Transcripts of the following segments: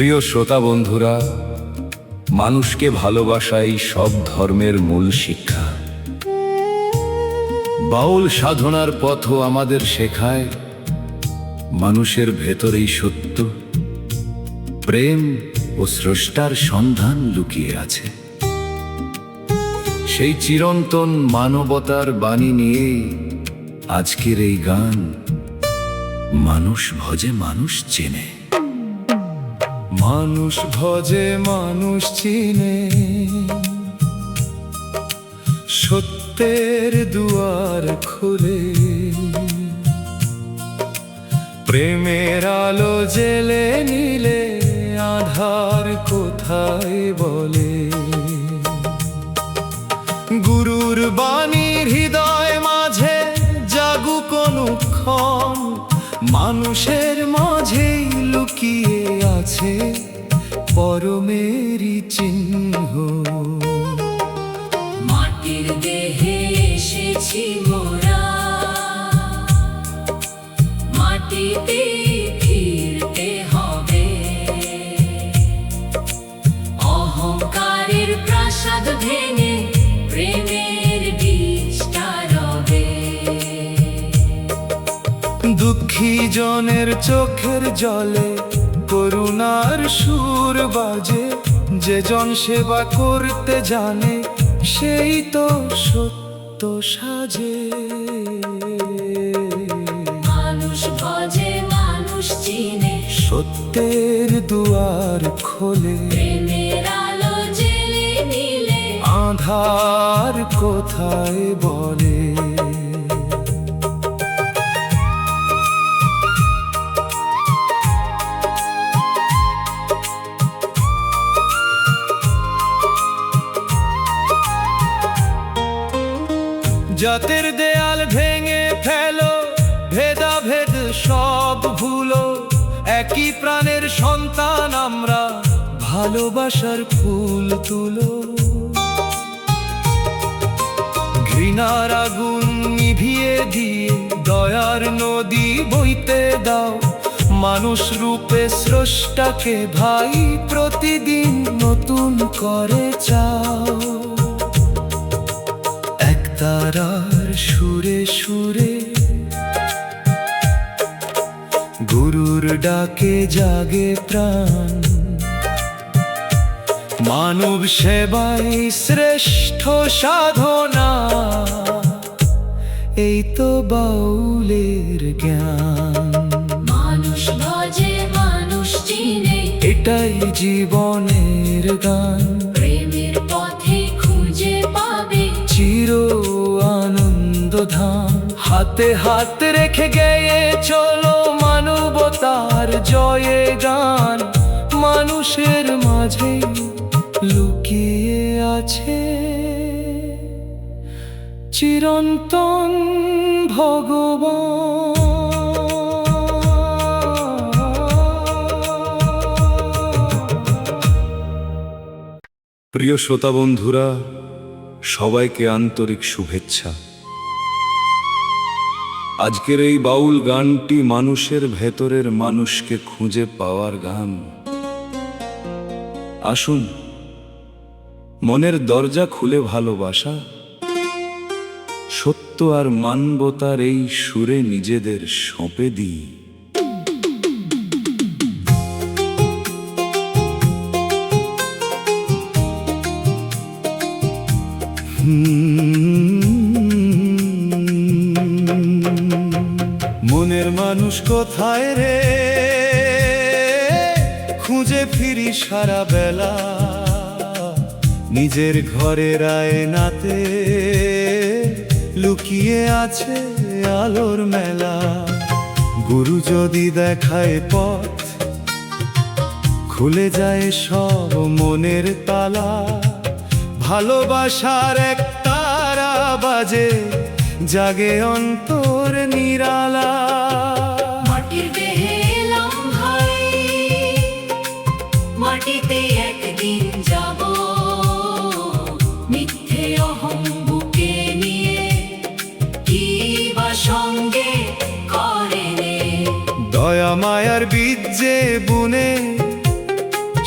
প্রিয় শ্রোতা বন্ধুরা, মানুষকে ভালোবাসাই সব ধর্মের মূল শিক্ষা। বাউল সাধনার পথও আমাদের শেখায় মানুষের ভেতরেই সত্য, প্রেম ও স্রষ্টার সন্ধান লুকিয়ে আছে। সেই চিরন্তন মানবতার বাণী নিয়েই আজকের এই গান, মানুষ ভজে মানুষ চেনে। মানুষ ভজে মানুষ চিনে, সত্যের দুয়ার খুলে, প্রেমের আলো জেলে নিলে আধার কোথায় বলে। গুরুর বাণীর হৃদয় মাঝে জাগুক অনুক্ষণ, মানুষের মাঝেই লুকিয়ে আছে পরমেরই চিহ্ন। মাটির দেহে এসেছি মোরা, মাটিতে ফিরতে হবে। অহংকারের প্রাসাদ ভেঙে প্রেমের বীজটা রবে। দুঃখী জনের চোখের জলে করুণার সুর বাজে, যে জন সেবা করতে জানে সেই তো সত্য সাজে। মানুষ ভজে মানুষ চিনে, সত্যের দুয়ার খোলে, প্রেমের আলো জেলে নিলে আধার কোথায় বলে। জাতের দেয়াল ভেঙে ফেলো, ভেদাভেদ সব ভুলো, একই প্রাণের সন্তান আমরা, ভালোবাসার ফুল তুলো। ঘৃণার আগুন নিভিয়ে দিয়ে দয়ার নদী বইতে দাও। মানুষ রূপে স্রষ্টাকে ভাই প্রতিদিন নতুন করে চাও। তারার সুরে সুরে গুরুর ডাকে জাগে প্রাণ, মানব সেবাই শ্রেষ্ঠ সাধনা, এই তো বাউলের জ্ঞান। মানুষ ভজে মানুষ চিনে, এটাই জীবনের গান। প্রেমের পথে খুঁজে পাবে চির আনন্দ ধাম। হাতে হাত রেখে গেয়ে চলো মানবতার জয়ে গান। মানুষের মাঝে লুকিয়ে আছে চিরন্তন ভগবান। প্রিয় শ্রোতা বন্ধুরা, সবাইকে আন্তরিক শুভেচ্ছা। আজকের এই বাউল গানটি মানুষের ভেতরের মানুষকে খুঁজে পাওয়ার গান। আসুন মনের দরজা খুলে ভালোবাসা, সত্য আর মানবতার এই সুরে নিজেদের সঁপে দিই। মনের মানুষ কোথায় রে, খুঁজে ফিরি সারা বেলা। নিজের ঘরের আয়নাতে লুকিয়ে আছে আলোর মেলা। গুরু যদি দেখায় পথ, খুলে যায় সব মনের তালা। ভালোবাসার এক তারা বাজে, জাগে অন্তর নিরালা। মাটির দেহে এলাম ভাই, মাটিতে একদিন যাব। মিথ্যে অহং বুকে নিয়ে কি বা সঙ্গে করে নে। দয়া মায়ার বীজ যে বুনে,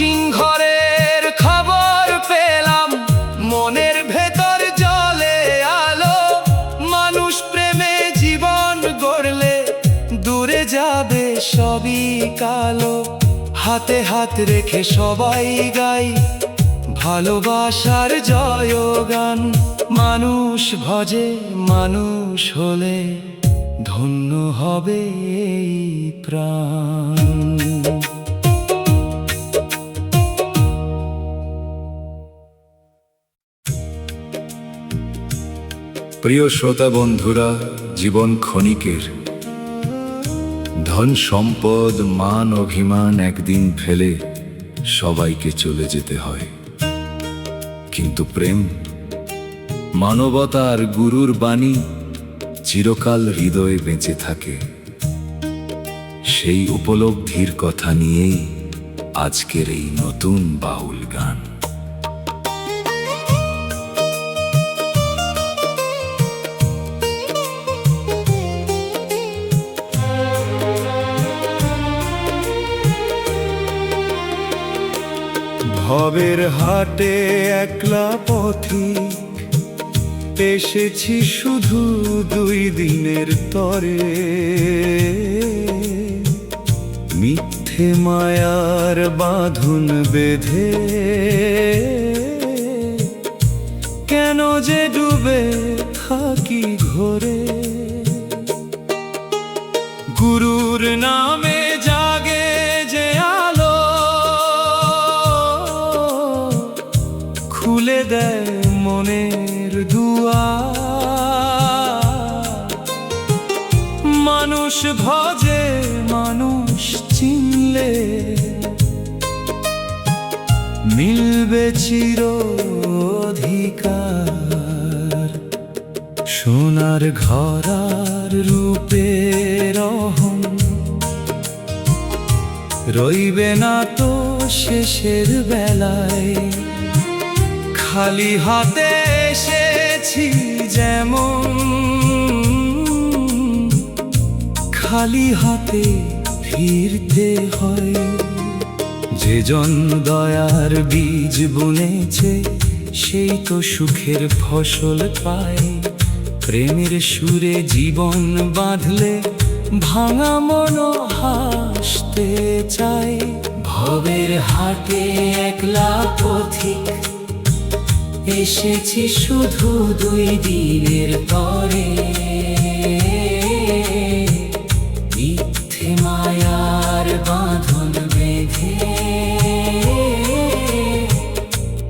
সিংহরের খবর পেলাম, মনের ভেতর জ্বলে আলো। মানুষ প্রেমে জীবন গড়লে দূরে যাবে সবই কালো। হাতে হাত রেখে সবাই গাই ভালোবাসার জয়গান। মানুষ ভজে মানুষ হলে ধন্য হবে এই প্রাণ। প্রিয় শ্রোতা বন্ধুরা, জীবন ক্ষণিকের। ধন সম্পদ মান অভিমান একদিন ফেলে সবাইকে চলে যেতে হয়, কিন্তু প্রেম, মানবতা আর গুরুর বাণী চিরকাল হৃদয়ে বেঁচে থাকে। সেই উপলব্ধির কথা নিয়েই আজকের এই নতুন বাউল গান। ভবের হাটে একলা পথিক, এসেছি শুধু 2 দিনের তরে। মিথ্যে মায়ার বাঁধন বেঁধে কেন যে ডুবে থাকি ঘোরে। গুরুর নামে জাগে যে আলো, খুলে দেয় মনের দুয়ার। মানুষ ভজে মানুষ চিনলে মিলবে চির অধিকার। সোনার ঘরার রূপে রহম রইবে না তো শেষের বেলায়। খালি হাতে এসেছি যেমন, খালি হাতে ফিরতে হয়। যে জন দয়ার বীজ বুনেছে, সেই তো সুখের ফসল পায়। প্রেমের সুরে জীবন বাঁধলে ভাঙা মন হাসতে চায়। ভবের হাটে একলা পথিক, এসেছি শুধু 2 দিনের তরে। মিথ্যে মায়ার বাঁধন বেঁধে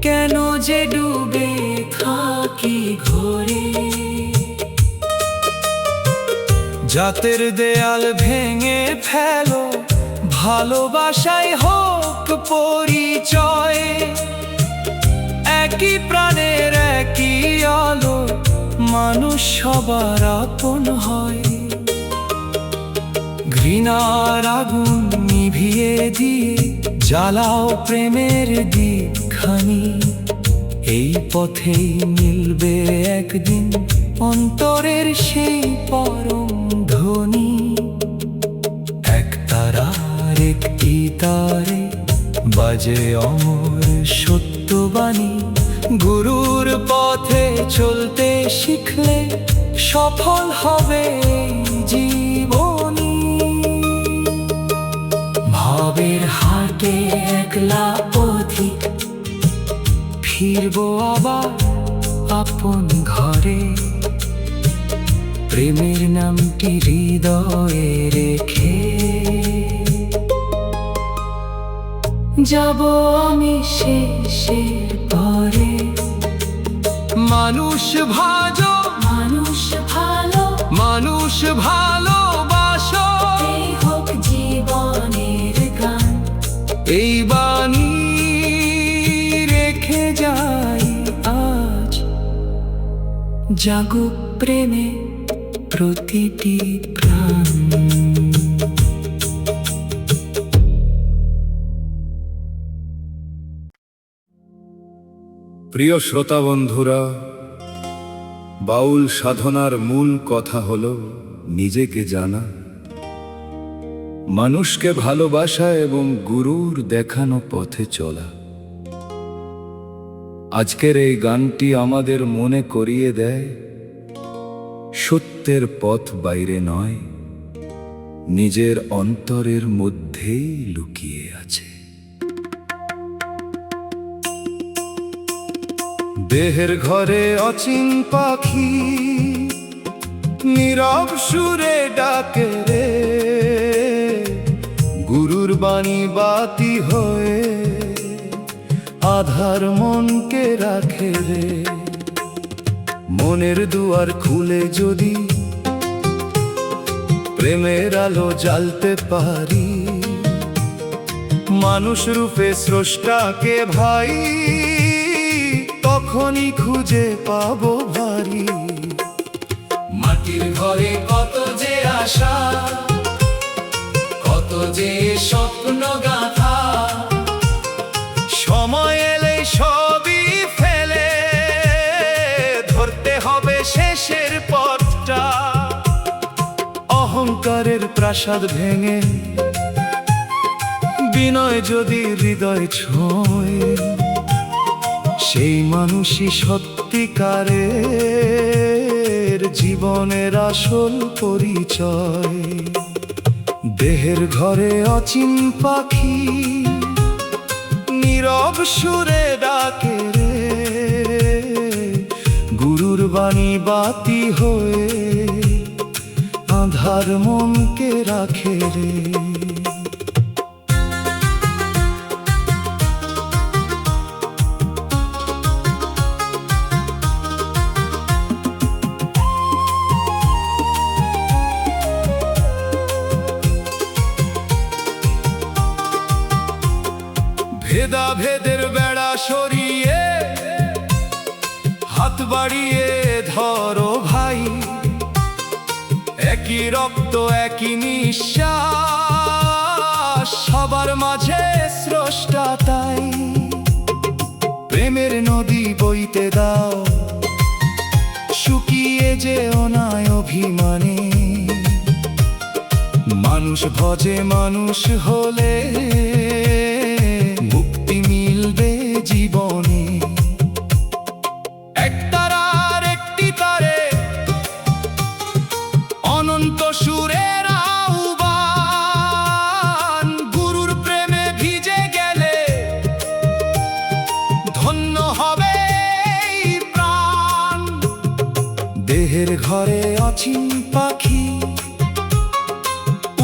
কেন যে ডুবে থাকি ঘোরে। জাতের দেয়াল ভেঙে ফেলো, ভালোবাসায় হোক পরিচয়। একই প্রাণের একই আলো, মানুষ সবার আপন হয়। ঘৃণার আগুন নিভিয়ে দিয়ে জ্বালাও প্রেমের দীপখানি। এই পথেই মিলবে একদিন অন্তরের সেই পরম ধ্বনি। এক তারার একটি তারে বাজে অমর সত্যবাণী। গুরুর পথে চলতে শিখলে সফল হবে জীবনী। ভবের হাটে একলা পথিক, ফিরবো আবার আপন ঘরে। প্রেমের নামটি হৃদয়ে রেখে যাব আমি শেষের পরে। মানুষ ভাজো মানুষ ভালো, মানুষ ভালোবাসো, এই হোক জীবনের গান। এই বাণী রেখে যাই আজ, জাগুক প্রেমে প্রতিটি প্রাণ। প্রিয় শ্রোতা বন্ধুরা, বাউল সাধনার মূল কথা হলো নিজেকে জানা। মানুষকে ভালোবাসা এবং গুরুর দেখানো পথে চলা। আজকের এই গানটি আমাদের মনে করিয়ে দেয়, সত্যের পথ বাইরে নয়, নিজের অন্তরের মধ্যেই লুকিয়ে আছে। দেহের ঘরে অচিন পাখি নীরব সুরে ডাকে রে, গুরুর বাণী বাতি হয়ে আধার মনকে রাখে রে। মনের দুয়ার খুলে যদি প্রেমের আলো জ্বালতে পারি, মানুষ রূপে স্রষ্টাকে ভাই তখনই খুঁজে পাবো ভারী। মাটির ঘরে কত যে আশা, কত যে স্বপ্ন গাথা, সময় এলে সবই ফেলে ধরতে হবে শেষের পথটা। অহংকারের প্রাসাদ ভেঙে বিনয় যদি হৃদয় ছোঁয়, সেই মানুষই সত্যিকারের জীবনের আসল পরিচয়। দেহের ঘরে অচিন পাখি নীরব সুরে ডাকে রে, গুরুর বাণী বাতি হয়ে আধার মনকে রাখে রে। ভেদাভেদের বেড়া সরিয়ে হাত বাড়িয়ে ধরো ভাই, একই রক্ত একই নিঃশ্বাস, সবার মাঝে স্রষ্টা তাই। প্রেমের নদী বইতে দাও, শুকিয়ে যেও না অভিমানে। মানুষ ভজে মানুষ হলে মুক্তি মিলবে জীবনে। এক তারার একটি তারে অনন্ত সুরের আহ্বান, গুরুর প্রেমে ভিজে গেলে ধন্য হবে এই প্রাণ। দেহের ঘরে অচিন পাখি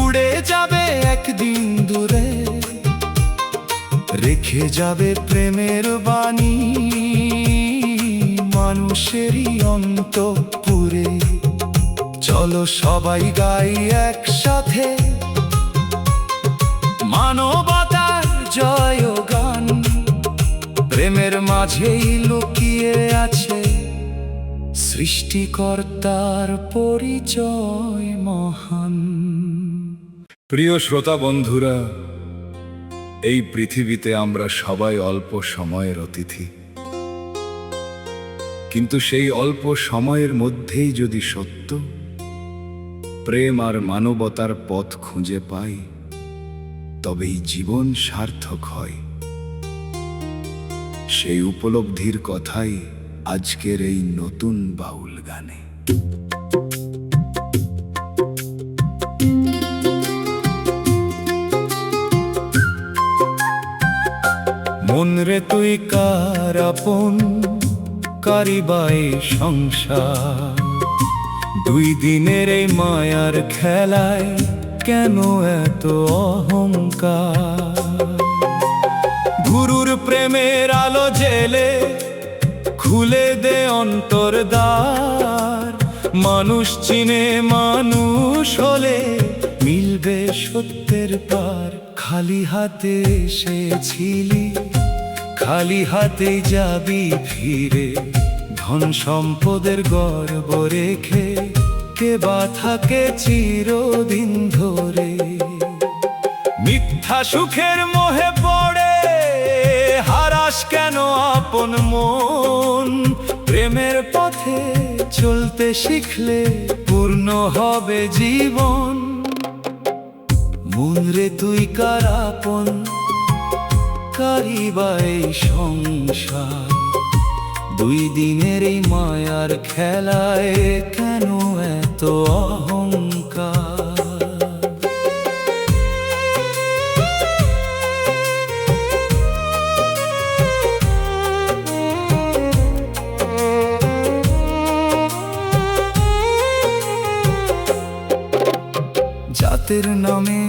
উড়ে যাবে একদিন দূরে, রেখে যাবে প্রেমের বাণী মানুষেরই অন্তঃপুরে। চলো সবাই গাই একসাথে মানবতার জয় গান, প্রেমের মাঝেই লুকিয়ে আছে সৃষ্টিকর্তার পরিচয় মহান। প্রিয় শ্রোতা বন্ধুরা, এই পৃথিবীতে আমরা সবাই অল্প সময়ের অতিথি, কিন্তু সেই অল্প সময়ের মধ্যেই যদি সত্য, প্রেম আর মানবতার পথ খুঁজে পাই, তবেই জীবন সার্থক হয়। সেই উপলব্ধির কথাই আজকের এই নতুন বাউল গানে। মন রে তুই কার আপন, কারিবাই সংসার, দুই দিনের এই মায়ার খেলায় কেন এত অহংকার। গুরুর প্রেমের আলো জেলে খুলে দে অন্তর দ্বার, মানুষ চিনে মানুষ হলে মিলবে সত্যের পার। খালি হাতে এসেছিলি, খালি হাতে যাবি ফিরে, ধন সম্পদের গর্ব রেখে কে বা থাকে চিরদিন ধরে। মিথ্যা সুখের মোহে পড়ে হারাস কেন আপন মন, প্রেমের পথে চলতে শিখলে পূর্ণ হবে জীবন। মন রে তুই কার আপন, কারি বা এই সংসার, দুই দিনের এই মায়ার খেলায় কেন এত অহংকার? জাতের নামে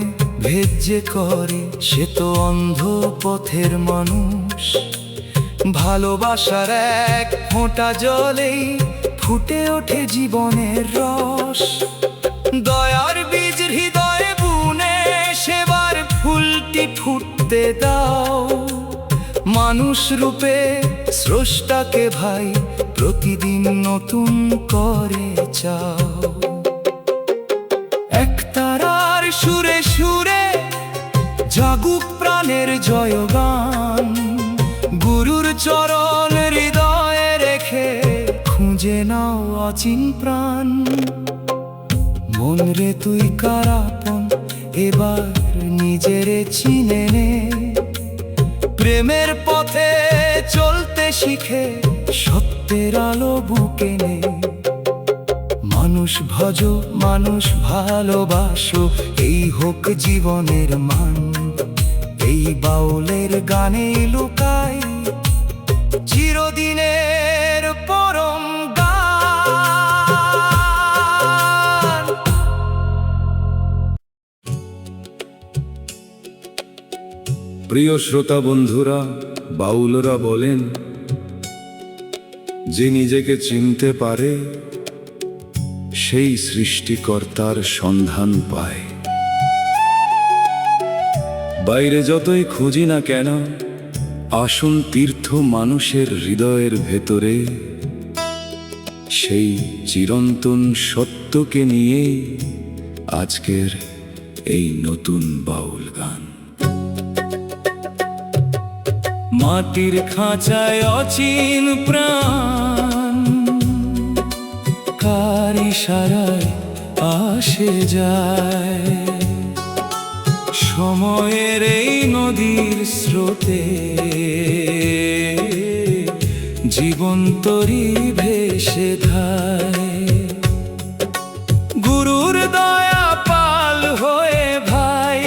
ভেদ যে করে সে তো অন্ধ পথের মানুষ, ভালোবাসার এক ফোঁটা জলেই ফুটে ওঠে জীবনের রস। দয়ার বীজ হৃদয়ে বুনে সেবার ফুলটি ফুটতে দাও, মানুষ রূপে স্রষ্টাকে ভাই প্রতিদিন নতুন করে চাও। একতারার সুরে সুরে জাগুক প্রাণের জয়গান, গুরুর চরণ হৃদয়ে রেখে খুঁজে নাও অচিন প্রাণ। মন রে তুই কার আপন, এবার নিজেরে চিনে নে, প্রেমের পথে চলতে শিখে সত্যের আলো বুকে নে। মানুষ ভজো মানুষ ভালোবাসো, এই হোক জীবনের মান, এই বাউলের গানে লুকাই চিরদিনের পরম গান। প্রিয় শ্রোতা বন্ধুরা, বাউলরা বলেন, যে নিজেকে চিনতে পারে সেই সৃষ্টিকর্তার সন্ধান পায়। বাইরে যতই খুঁজি না কেন, আসল তীর্থ মানুষের হৃদয়ের ভেতরে, সেই চিরন্তন সত্যকে নিয়ে আজকের এই নতুন বাউল গান। মাটির খাঁচায় অচিন প্রাণ, কার ইশারায় আসে যায়, সময়ের এই নদীর স্রোতে জীবন তরি ভেসে ধায়। গুরুর দয়া পাল হয়ে ভাই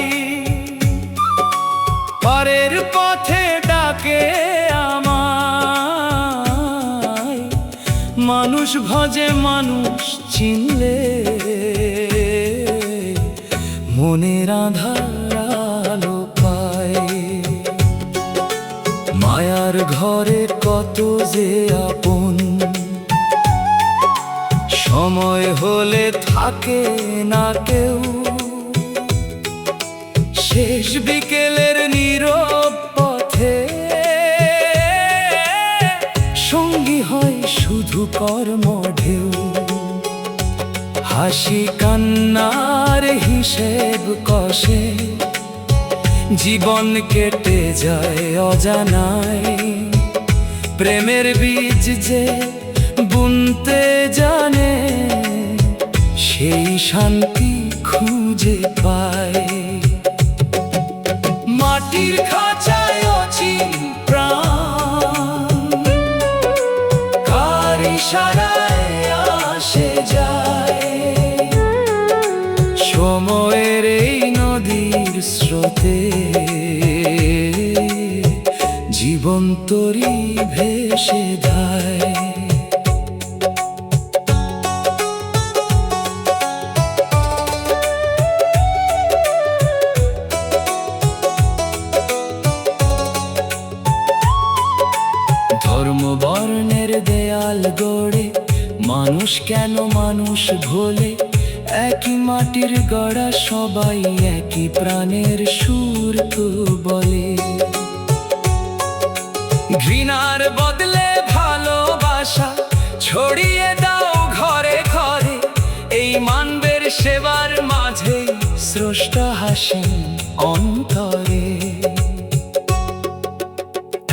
পারের পথে ডাকে আমায়, মানুষ ভজে মানুষ চিনলে মনের আধার আলো পায়। মায়ার ঘরে কত যে আপন, সময় হলে থাকে না কেউ, শেষ বিকেলের নীরব পথে সঙ্গী হয় শুধু কর্ম ঢেউ। হাসি কান্নার হিসেব কষে জীবন কেটে যায় অজানায়, প্রেমের বীজ যে বুনতে জানে সেই শান্তি খুঁজে পায়। মাটির খাঁচায় অচিন প্রাণ, কার ইশারায় আসে যায়, সময়ের এই নদীর স্রোতে জীবন তরি ভেসে ধায়। ধর্ম বর্ণের দেয়াল গড়ে মানুষ কেন মানুষ ভোলে, একই মাটির গড়া সবাই একই প্রাণের সুর তো বলে। ঘৃণার বদলে ভালোবাসা ছড়িয়ে দাও ঘরে ঘরে, এই মানবের সেবার মাঝে স্রষ্টা হাসেন অন্তরে।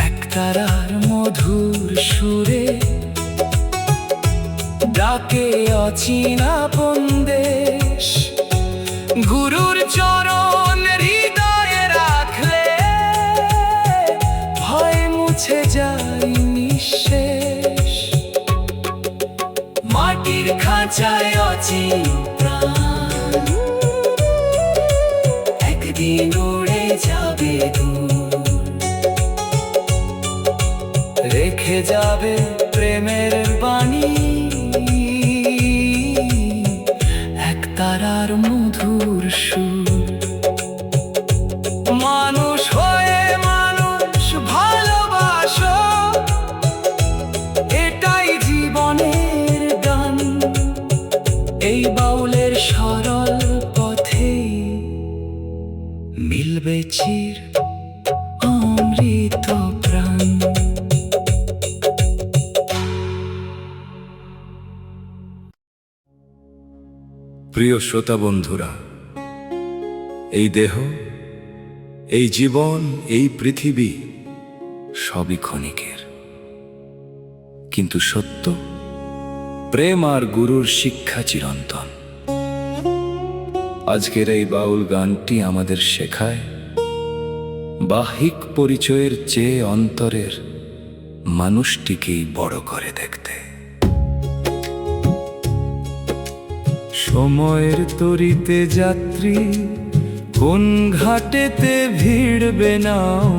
একতারার মধুর সুরে ডাকে অচিন আপন দেশ, গুরুর চরণ বাঁচায় অচিন প্রাণ, একদিন উড়ে যাবে দূর, রেখে যাবে প্রেমের বাণী, এক তারার মধুর সুর। মানুষ হয়ে মানুষ ভালোবাসো, এটাই জীবনের গান। এই বাউলের সরল পথে মিলবে চির অমৃত প্রাণ। প্রিয় শ্রোতা বন্ধুরা, এই দেহ, এই জীবন, এই পৃথিবী সবই ক্ষণিকের, কিন্তু সত্য, প্রেম আর গুরুর শিক্ষা চিরন্তন। আজকের এই বাউল গানটি আমাদের শেখায় বাহ্যিক পরিচয়ের চেয়ে অন্তরের মানুষটিকেই বড় করে দেখতে। সময়ের তরিতে যাত্রী কোন ঘাটেতে ভিড়বে নাও,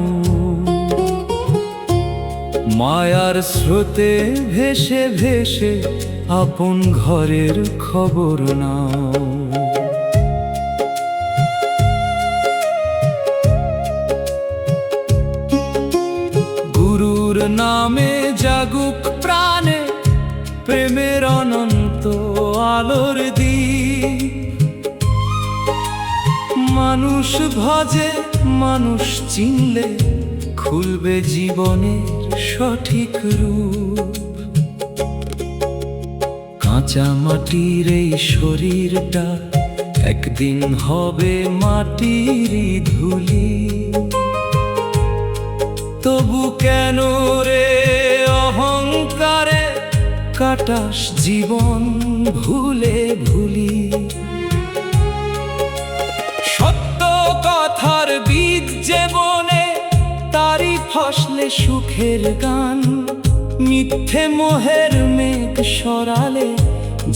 মায়ার স্রোতে ভেসে ভেসে আপন ঘরের খবর নাও। গুরুর নামে জাগুক প্রাণে প্রেমের অনন্ত আলোর দ্বীপ। মানুষ ভজে মানুষ চিনলে খুলবে জীবনের সঠিক রূপ। কাঁচা মাটির এই শরীরটা একদিন হবে মাটির ধুলি। তবু কেন রে অহংকারে কাটাস জীবন ভুলে ভুলি। সত্য কথার বীজ যে বনে তারই ফসলে সুখের গান। মিথ্যে মোহের মেঘ সরালে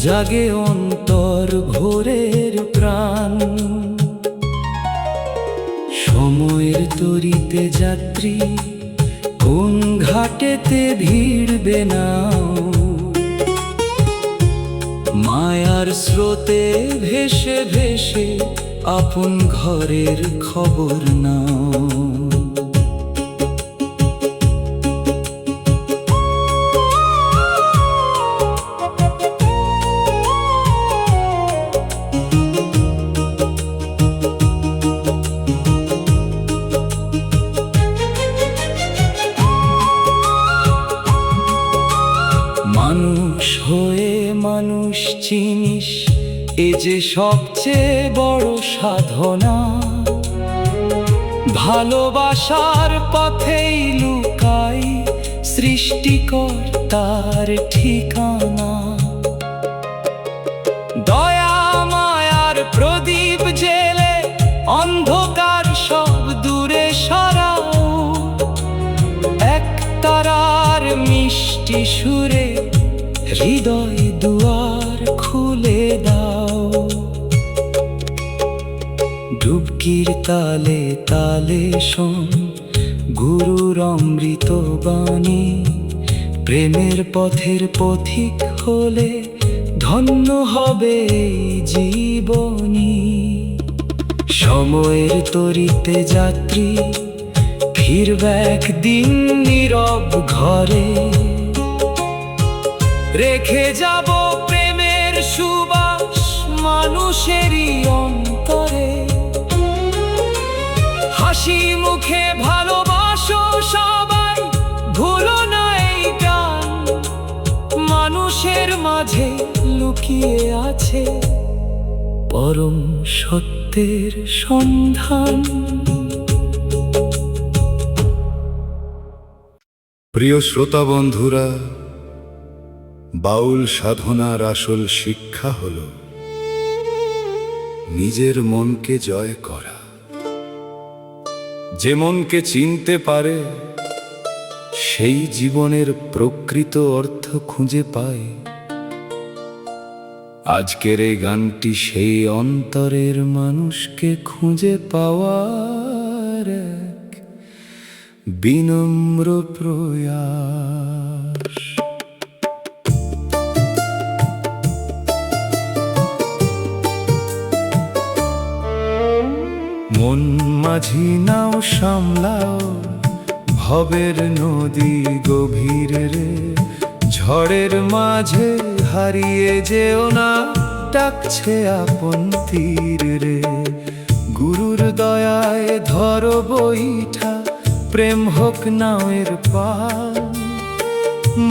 জাগে অন্তর ভোরের প্রাণ। সময়ের তরিতে যাত্রী কোন ঘাটেতে ভিড়বে নাও, মায়ার স্রোতে ভেসে ভেসে আপন ঘরের খবর নাও। মানুষ হয়ে মানুষ চিনিস, এ যে সবচেয়ে বড় সাধনা। ভালোবাসার পথেই লুকাই সৃষ্টিকর্তার ঠিকানা। দয়া মায়ার প্রদীপ জেলে অন্ধকার সব দূরে সরাও। এক তারার মিষ্টি সুরে হৃদয় দুয়ার খুলে দাও। ডুবকির তালে তালে শোন গুরুর অমৃত বাণী। প্রেমের পথের পথিক হলে ধন্য হবে এই জীবনী। সময়ের তরিতে যাত্রী ফিরবে একদিন নীরব ঘরে। রেখে যাব প্রেমের সুবাস মানুষেরই অন্তরে। হাসি মুখে ভালোবাসো সবাই, ভুলো না এই গান। মানুষের মাঝে লুকিয়ে আছে পরম সত্যের সন্ধান। প্রিয় শ্রোতা বন্ধুরা, বাউল সাধনার আসল শিক্ষা হল নিজের মনকে জয় করা। যে মনকে চিনতে পারে সেই জীবনের প্রকৃত অর্থ খুঁজে পায়। আজকের এই গানটি সেই অন্তরের মানুষকে খুঁজে পাওয়ার এক বিনম্র প্রয়াস। মন মাঝি নাও সামলাও, ভবের নদী গভীর রে, ঝড়ের মাঝে হারিয়ে যেও না, ডাকছে আপন তীর রে। গুরুর দয়ায় ধরো বৈঠা, প্রেম হোক নাওয়ের পাল।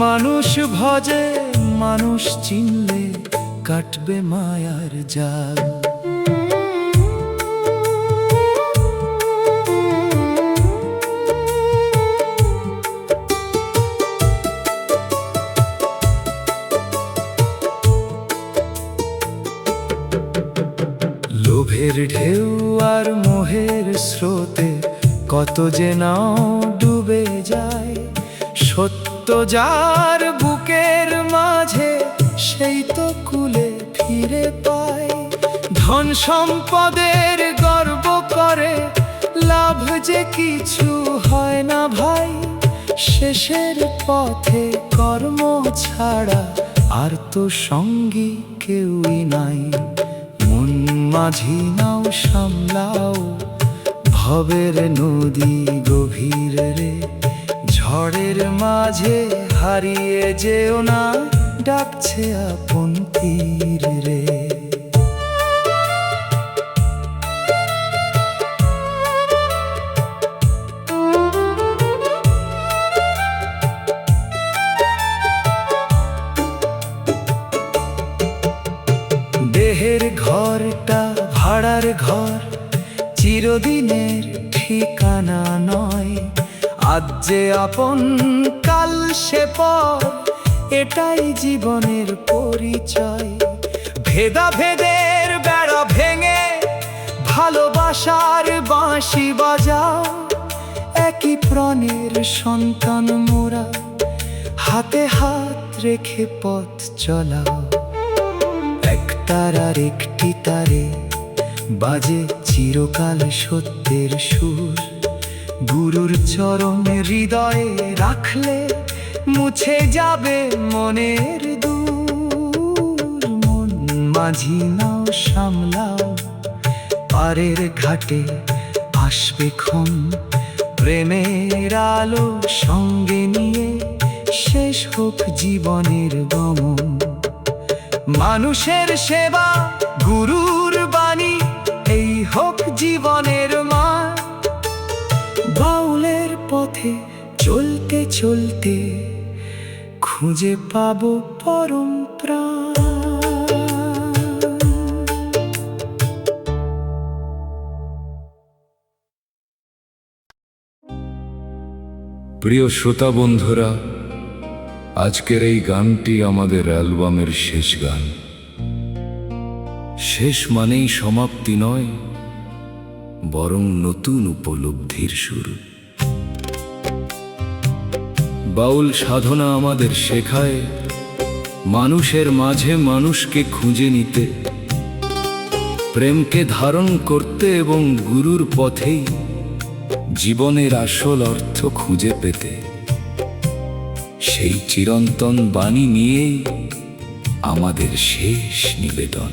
মানুষ ভজে মানুষ চিনলে, কাটবে মায়ার জাল। লোভের ঢেউ আর মোহের স্রোতে কত যে নাও ডুবে যায়। সত্য যার বুকের মাঝে, সেই তো কুলে ফিরে পায়। ধন সম্পদের গর্ব করে, লাভ যে কিছু হয় না ভাই। শেষের পথে কর্ম ছাড়া আর তো সঙ্গী কেউই নাই। মন মাঝি নাও সামলাও, ভবের নদী গভীর রে, ঝড়ের মাঝে হারিয়ে যেও না, ডাকছে আপন তীর রে। দেহের ঘরটা ভাড়ার ঘর, চিরদিনের ঠিকানা নয়। আজ যে আপন কাল সে পর, এটাই জীবনের পরিচয়। ভেদাভেদের বেড়া ভেঙে ভালোবাসার বাঁশি বাজাও। একই প্রাণের সন্তান মোরা, হাতে হাত রেখে পথ চলাও। এক তারার একটি তারে বাজে চিরকাল সত্যের সুর। গুরুর চরণ হৃদয়ে রাখলে, মুছে যাবে মনের দূর। মন মাঝি নাও সামলাও, পারের ঘাটে আসবে ক্ষণ। প্রেমের আলো সঙ্গে নিয়ে, শেষ হোক জীবনের গমন। মানুষের সেবা গুরুর বাণী, এই হোক জীবনের মা। বাউলের পথে চলতে চলতে, খুঁজে পাবো পরম প্রাণ। প্রিয় শ্রোতা বন্ধুরা, আজকের এই গানটি আমাদের অ্যালবামের শেষ গান। শেষ মানেই সমাপ্তি নয়, বরং নতুন উপলব্ধির শুরু। বাউল সাধনা আমাদের শেখায় মানুষের মাঝে মানুষকে খুঁজে নিতে, প্রেমকে ধারণ করতে এবং গুরুর পথেই জীবনের আসল অর্থ খুঁজে পেতে। সেই চিরন্তন বাণী নিয়েই আমাদের শেষ নিবেদন।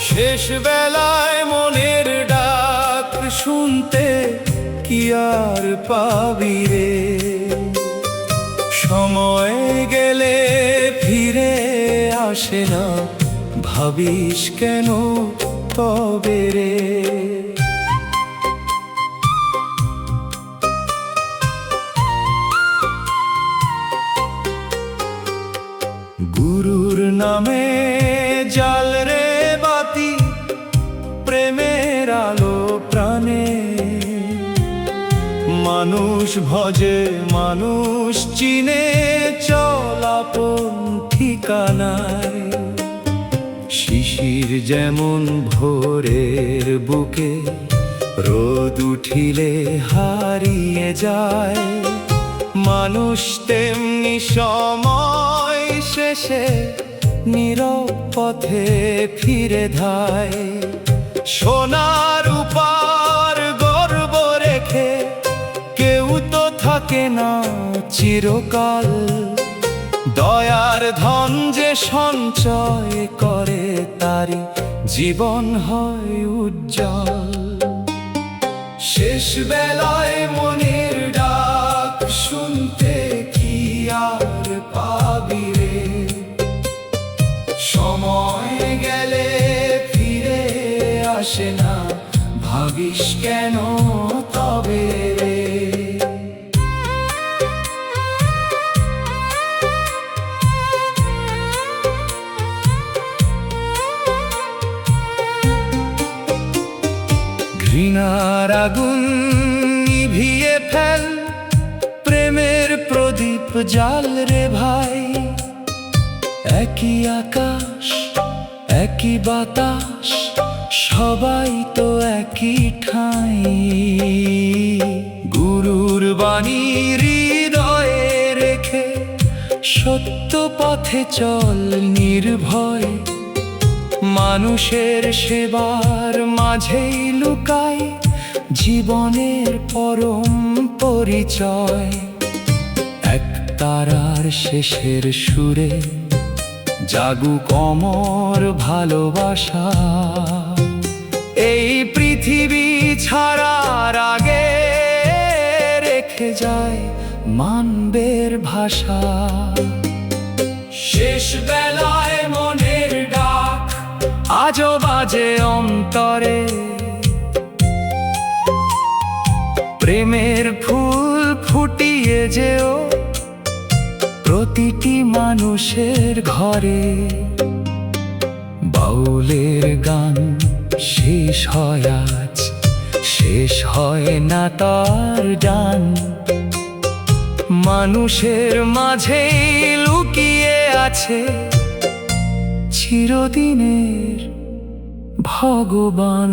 শেষ বেলায় মনের ডাক শুনতে কি আর পাবি রে, সময় গেলে ফিরে আসে না, ভাবিস কেন তবে রে। গুরুর নামে জাল রে বাতি, প্রেমের আলো প্রাণে। মানুষ ভজে মানুষ চিনে, চল আপন ঠিকানায়। শিশির যেমন ভোরের বুকে, রোদ উঠিলে হারিয়ে যায়। মানুষ তেমনি সময় শেষে নীরব পথে ফিরে ধায়। সোনার উপার গর্ব রেখে কেউ তো থাকে না চিরকাল। দয়ার ধন যে সঞ্চয় করে তারই জীবন হয় উজ্জ্বল। শেষ বেলায় মনের ডাক শুনতে কি আর পাবি রে? সময় গেলে ফিরে আসে না, ভাবিস কেন তবে রে? ঘৃণার আগুন নিভিয়ে ফেল, প্রেমের প্রদীপ জাল রে ভাই। একই আকাশ একই বাতাস, সবাই তো একই ঠাঁই। গুরুর বাণী হৃদয়ে রেখে সত্য পথে চল নির্ভয়। মানুষের সেবার মাঝেই লুকায় জীবনের পরম পরিচয়। এক তারার শেষের সুরে জাগুক অমর ভালোবাসা। এই পৃথিবী ছাড়ার আগে রেখে যায় মানবের ভাষা। শেষ বেলায় মনের ডাক আজও বাজে অন্তরে। প্রেমের ফুল ফুটিয়ে যেও প্রতিটি মানুষের ঘরে। বাউলের গান শেষ হয় আজ, শেষ হয় না তার গান। মানুষের মাঝে লুকিয়ে আছে চিরদিনের ভগবান।